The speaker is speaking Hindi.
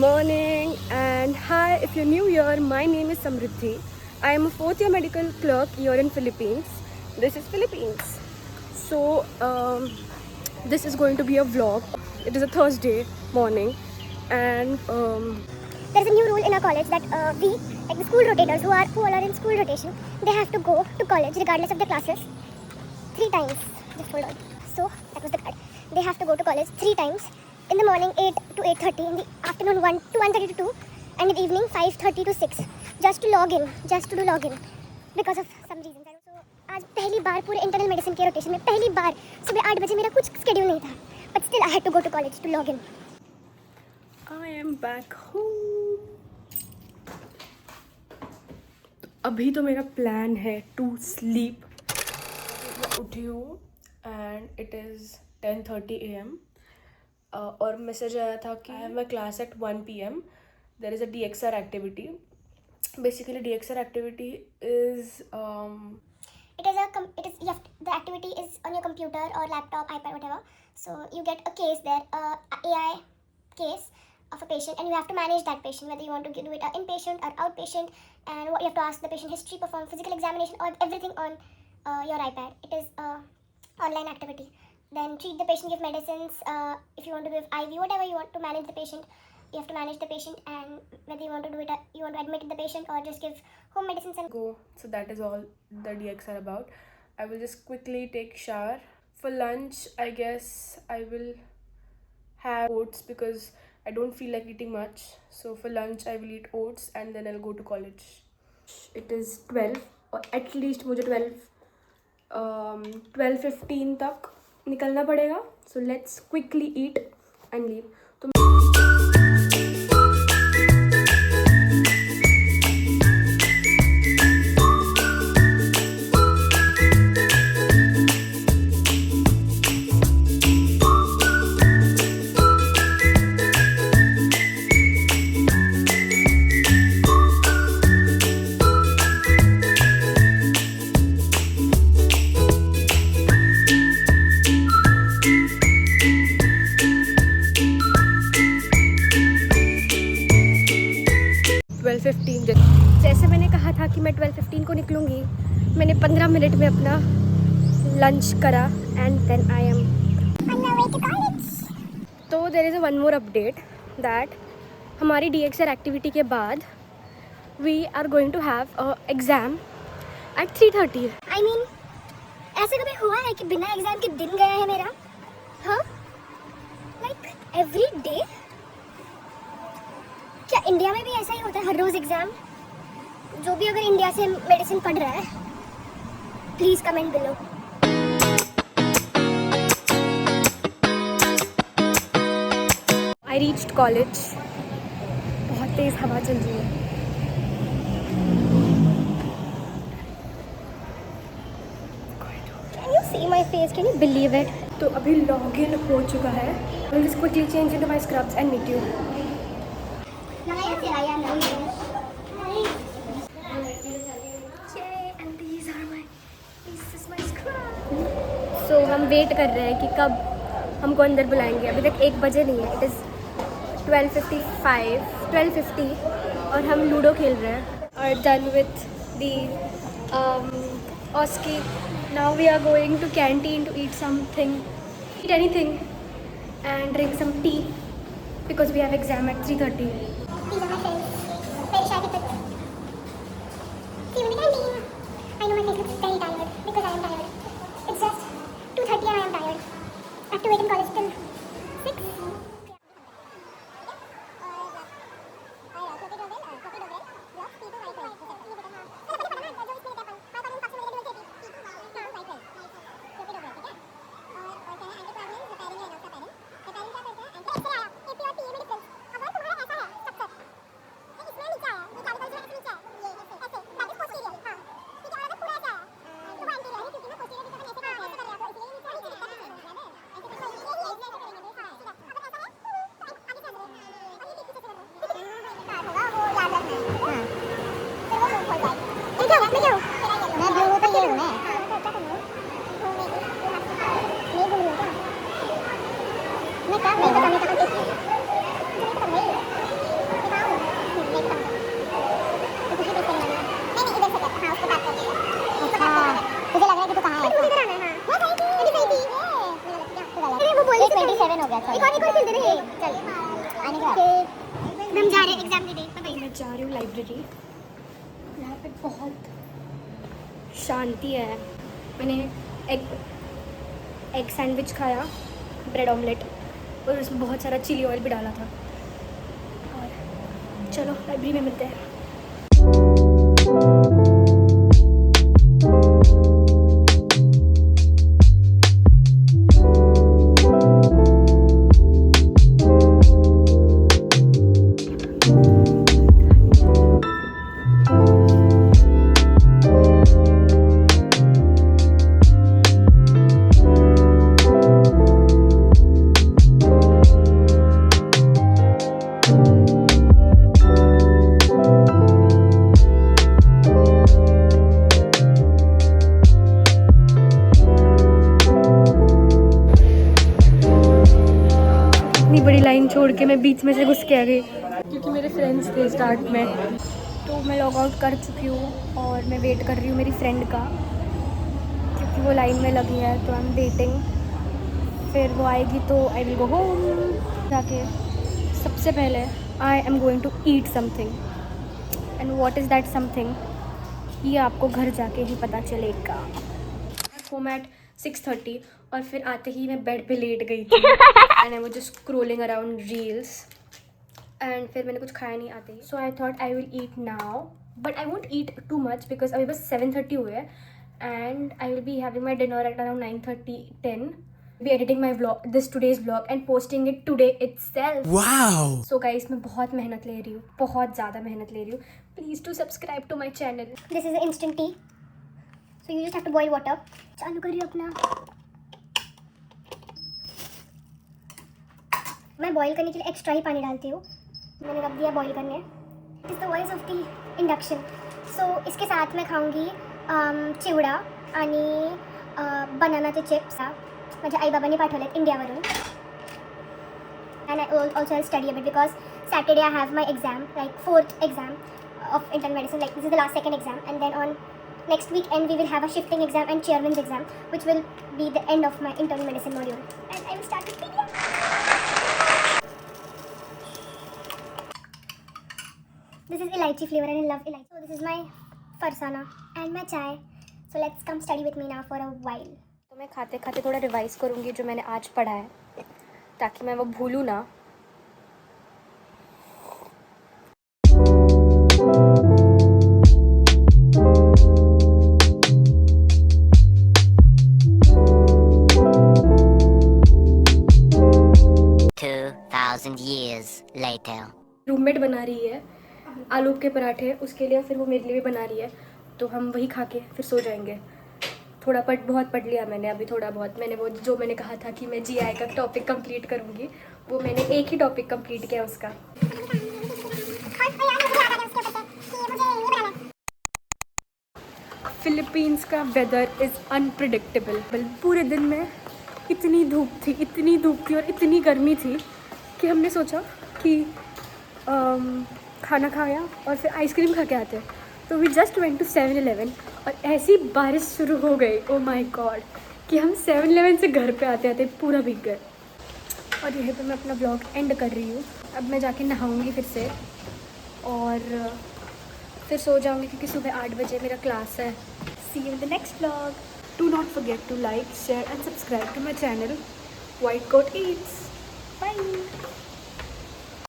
morning and hi, if you're new here, my name is Samriddhi. I am a fourth year medical clerk here in Philippines. This is Philippines. So this is going to be a vlog. It is a Thursday morning and there's a new rule in our college that we, like the school rotators who all are in school rotation, they have to go to college regardless of their classes 3 times. Just hold on. So that was the card. They have to go to college 3 times. In the morning 8 to 8:30, in the afternoon 1 to 1:30 to 2, and in the evening 5:30 to 6. Just to log in, just to do login, because of some reasons. So आज पहली बार पूरे इंटरनल मेडिसिन के रोटेशन में पहली बार सुबह 8 बजे मेरा कुछ स्केड्यूल नहीं था, but still I had to go to college to log in. I am back home. अभी तो मेरा प्लान है टू स्लीप. मैं उठी हूँ एंड इट इज़ 10:30 AM. और मैसेज आया था कि I have my class at 1 PM. There is a DXR activity. Basically DXR activity is the activity is on your computer or laptop, iPad, whatever. So you get a case there, AI case of a patient, and you have to manage that patient, whether you want to do it inpatient or outpatient, and what you have to ask the patient history, perform physical examination, or everything on your iPad. It is a online activity. Then treat the patient, give medicines. If you want to give IV, whatever you want to manage the patient, you have to manage the patient, and whether you want to do it, you want to admit the patient or just give home medicines and go. So that is all the DXR about. I will just quickly take shower. For lunch, I guess I will have oats because I don't feel like eating much. So for lunch, I will eat oats and then I'll go to college. It is 12 or at least मुझे 12:15 तक निकलना पड़ेगा. So let's quickly eat and leave. तो जैसे मैंने कहा था कि मैं 12:15 को निकलूँगी, मैंने 15 मिनट में अपना लंच करा and then I am on my way to college. तो there is a one more update that हमारी DXR एक्टिविटी के बाद we are going to have exam at 3:30. I mean, ऐसे कभी हुआ है कि बिना एग्जाम के दिन गया है मेरा? हाँ, लाइक एवरी डे. क्या इंडिया में भी ऐसा ही होता है हर रोज एग्जाम? जो भी अगर इंडिया से मेडिसिन पढ़ रहा है, please comment below. I reached college. बहुत तेज़ हवा चल रही है. Can you see my face? Can you believe it? तो अभी लॉग इन हो चुका है. I will just quickly change into my scrubs and meet you. So हम वेट कर रहे हैं कि कब हमको अंदर बुलाएंगे. अभी तक 1 बजे नहीं है. इट इज़ 12:50 और हम लूडो खेल रहे हैं. और done with the OSCE. Now we are going to canteen to eat something, eat anything and drink some tea because we have exam at 3:30. These are my friends. Very shy people. See you in the canteen. I know my face looks very tired because I am tired. It's just 2:30 and I am tired. I have to wait in college till 6. Exam दे दे। मैं जा रही हूँ लाइब्रेरी। यहाँ पे बहुत शांति है। मैंने एग सैंडविच खाया, ब्रेड ऑमलेट, और उसमें बहुत सारा चिली ऑयल भी डाला था। और चलो लाइब्रेरी में मिलते हैं। इतनी बड़ी लाइन छोड़ के मैं बीच में से घुस के आ गई क्योंकि मेरे फ्रेंड्स थे स्टार्ट में। तो मैं लॉग आउट कर चुकी हूँ और मैं वेट कर रही हूँ मेरी फ्रेंड का, क्योंकि वो लाइन में लगी है। तो आई एम वेटिंग, फिर वो आएगी तो आई विल गो होम। जाके सबसे पहले I am going to eat something, and what is that something, ये आपको घर जाके ही पता चलेगा। होम एट 6:30 और फिर आते ही मैं बेड पे लेट गई थी and I was just scrolling around reels, and फिर मैंने कुछ खाया नहीं आते ही। So I thought I will eat now, but I won't eat too much because अभी बस 7:30 हुए हैं and I will be having my dinner at around 9:30-10. Be editing my vlog, this today's vlog and posting it today itself. Wow! So guys, मैं बहुत मेहनत ले रही हूँ, बहुत ज़्यादा मेहनत ले रही हूँ. Please do subscribe to my channel. This is instant tea. So you just have to boil water. चालू करिए अपना. मैं बॉईल करने के लिए एक्स्ट्रा ही पानी डालती हूँ. मैंने रख दिया बॉईल करने. It is the voice of the induction. So इसके साथ मैं खाऊंगी चिवडा आणि बनानाचे चिप्स. माझ्या आई बाबांनी पाठवलेत इंडियावरून. And I also I'll study a bit because Saturday I have my exam, like 4th exam of internal medicine. Like this is the last second exam, and then on next weekend we will have a shifting exam and chairman's exam, which will be the end of my internal medicine module. And I will start with pediatrics. This is elaichi flavor and I love elaichi. So this is my farsana and my chai. So let's come study with me now for a while. तो मैं खाते खाते थोड़ा रिवाइज करूँगी जो मैंने आज पढ़ा है, ताकि मैं वो भूलूँ ना. Years later. रूममेट बना रही है आलू के पराठे, उसके लिए फिर वो मेरे लिए भी बना रही है. तो हम वही खा के फिर सो जाएंगे. बहुत पढ़ लिया मैंने अभी, थोड़ा बहुत. मैंने वो जो मैंने कहा था कि मैं GI का टॉपिक कंप्लीट करूँगी, वो मैंने एक ही टॉपिक कंप्लीट किया उसका. फिलीपींस का वेदर इज़ अनप्रिडिक्टेबल. पूरे दिन में इतनी धूप थी और इतनी गर्मी थी कि हमने सोचा कि खाना खाया और फिर आइसक्रीम खा के आते हैं. तो we just went to 7-Eleven और ऐसी बारिश शुरू हो गई, ओ माय गॉड, कि हम 7-Eleven से घर पे आते आते पूरा भीग गए. और यहीं पे मैं अपना ब्लॉग एंड कर रही हूँ. अब मैं जाके नहाऊंगी फिर से और फिर सो जाऊंगी क्योंकि सुबह 8 बजे मेरा क्लास है. See you in the next blog. Do not forget to like, share and subscribe to my channel White Coat Eats. Bye.